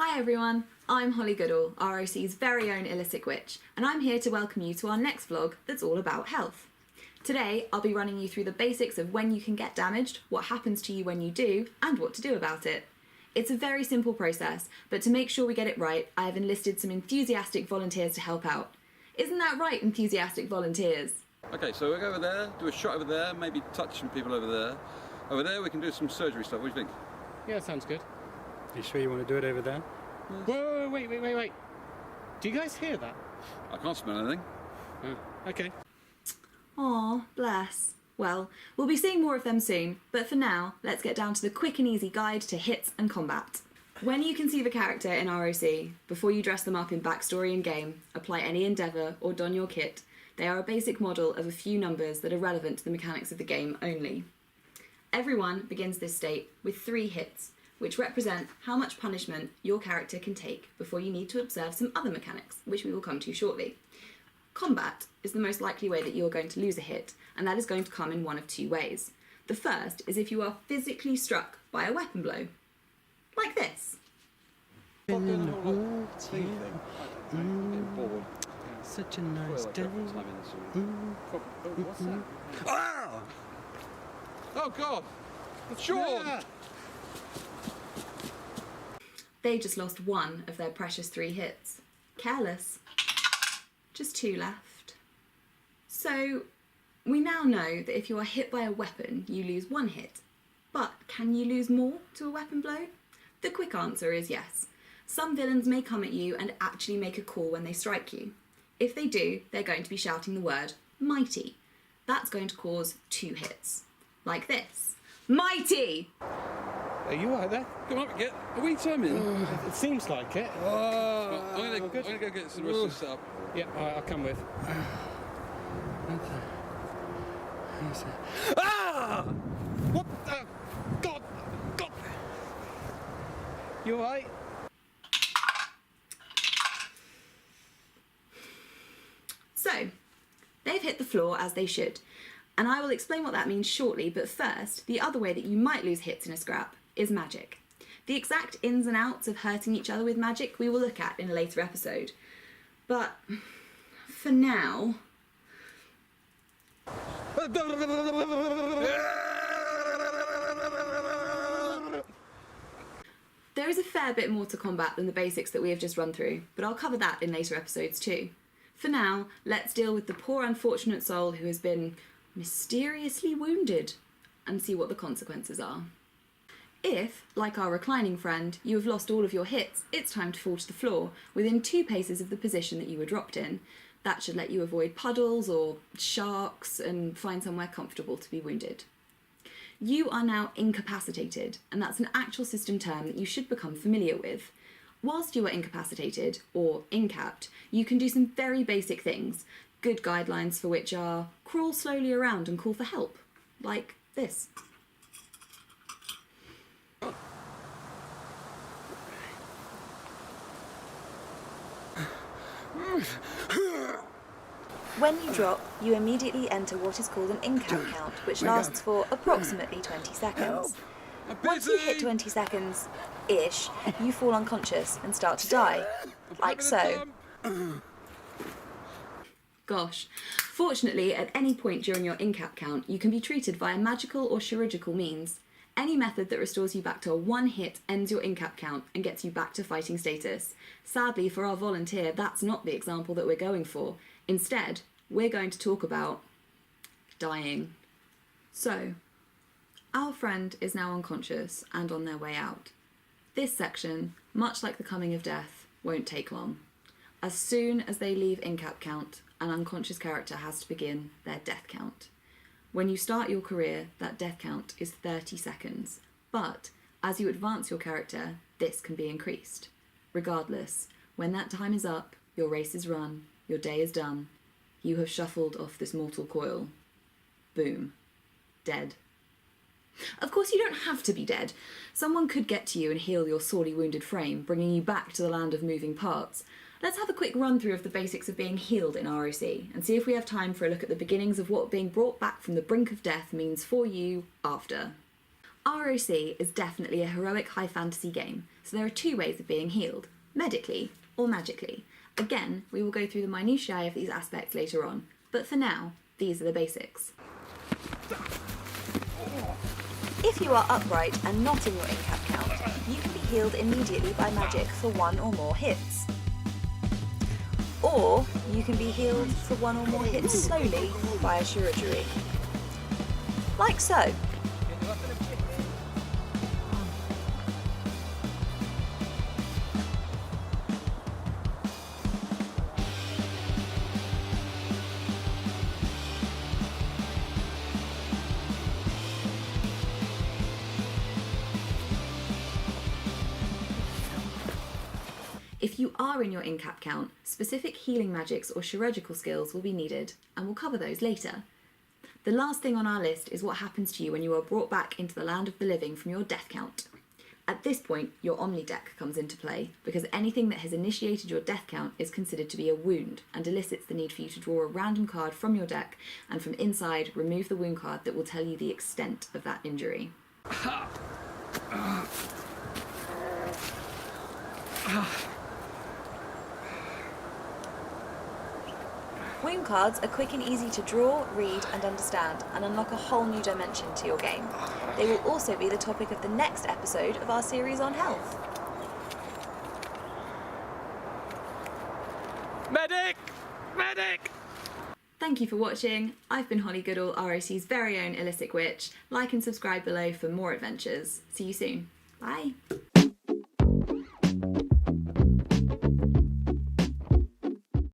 Hi everyone, I'm Holly Goodall, ROC's very own Ilicic Witch, and I'm here to welcome you to our next vlog that's all about health. Today, I'll be running you through the basics of when you can get damaged, what happens to you when you do, and what to do about it. It's a very simple process, but to make sure we get it right, I have enlisted some enthusiastic volunteers to help out. Isn't that right, enthusiastic volunteers? Okay, so we'll go over there, do a shot over there, maybe touch some people over there. Over there we can do some surgery stuff, what do you think? Yeah, sounds good. You sure you want to do it over there? Yes. Whoa, wait. Do you guys hear that? I can't smell anything. Oh, okay. Aw, bless. Well, we'll be seeing more of them soon, but for now, let's get down to the quick and easy guide to hits and combat. When you conceive a character in ROC, before you dress them up in backstory and game, apply any endeavour or don your kit, they are a basic model of a few numbers that are relevant to the mechanics of the game only. Everyone begins this state with 3 hits, which represent how much punishment your character can take before you need to observe some other mechanics, which we will come to shortly. Combat is the most likely way that you are going to lose a hit, and that is going to come in one of 2 ways. The first is if you are physically struck by a weapon blow, like this. Such a nice day. What's that? Ah! Oh God! Sean! Yeah. They just lost 1 of their precious 3 hits. Careless. Just 2 left. So, we now know that if you are hit by a weapon, you lose 1 hit. But can you lose more to a weapon blow? The quick answer is yes. Some villains may come at you and actually make a call when they strike you. If they do, they're going to be shouting the word mighty. That's going to cause 2 hits. Like this. Mighty! Are you right there? Come on, are we turning? It seems like it. I'm gonna go get some rest of this up. Yeah, alright, I'll come with. Ah! What the? God! You alright? So, they've hit the floor as they should, and I will explain what that means shortly, but first, the other way that you might lose hits in a scrap is magic. The exact ins and outs of hurting each other with magic we will look at in a later episode. But, for now... There is a fair bit more to combat than the basics that we have just run through, but I'll cover that in later episodes too. For now, let's deal with the poor unfortunate soul who has been mysteriously wounded and see what the consequences are. If, like our reclining friend, you have lost all of your hits, it's time to fall to the floor, within 2 paces of the position that you were dropped in. That should let you avoid puddles or sharks and find somewhere comfortable to be wounded. You are now incapacitated, and that's an actual system term that you should become familiar with. Whilst you are incapacitated, or incapped, you can do some very basic things, good guidelines for which are crawl slowly around and call for help, like this. When you drop, you immediately enter what is called an incap count, which lasts for approximately 20 seconds. Once you hit 20 seconds-ish, you fall unconscious and start to die, like so. Gosh. Fortunately, at any point during your incap count, you can be treated via magical or chirurgical means. Any method that restores you back to a 1 hit ends your incap count and gets you back to fighting status. Sadly, for our volunteer, that's not the example that we're going for. Instead, we're going to talk about dying. So, our friend is now unconscious and on their way out. This section, much like the coming of death, won't take long. As soon as they leave incap count, an unconscious character has to begin their death count. When you start your career, that death count is 30 seconds, but as you advance your character, this can be increased. Regardless, when that time is up, your race is run, your day is done, you have shuffled off this mortal coil. Boom. Dead. Of course, you don't have to be dead. Someone could get to you and heal your sorely wounded frame, bringing you back to the land of moving parts. Let's have a quick run through of the basics of being healed in ROC, and see if we have time for a look at the beginnings of what being brought back from the brink of death means for you after. ROC is definitely a heroic high fantasy game, so there are two ways of being healed, medically or magically. Again, we will go through the minutiae of these aspects later on, but for now, these are the basics. If you are upright and not in your incap count, you can be healed immediately by magic for one or more hits. Or you can be healed for one or more hits slowly via chirurgery. Like so. If you are in your incap count, specific healing magics or chirurgical skills will be needed, and we'll cover those later. The last thing on our list is what happens to you when you are brought back into the land of the living from your death count. At this point, your Omni deck comes into play, because anything that has initiated your death count is considered to be a wound and elicits the need for you to draw a random card from your deck and from inside remove the wound card that will tell you the extent of that injury. Wound cards are quick and easy to draw, read and understand, and unlock a whole new dimension to your game. They will also be the topic of the next episode of our series on health. Medic! Medic! Thank you for watching. I've been Holly Goodall, ROC's very own Ilicic Witch. Like and subscribe below for more adventures. See you soon. Bye.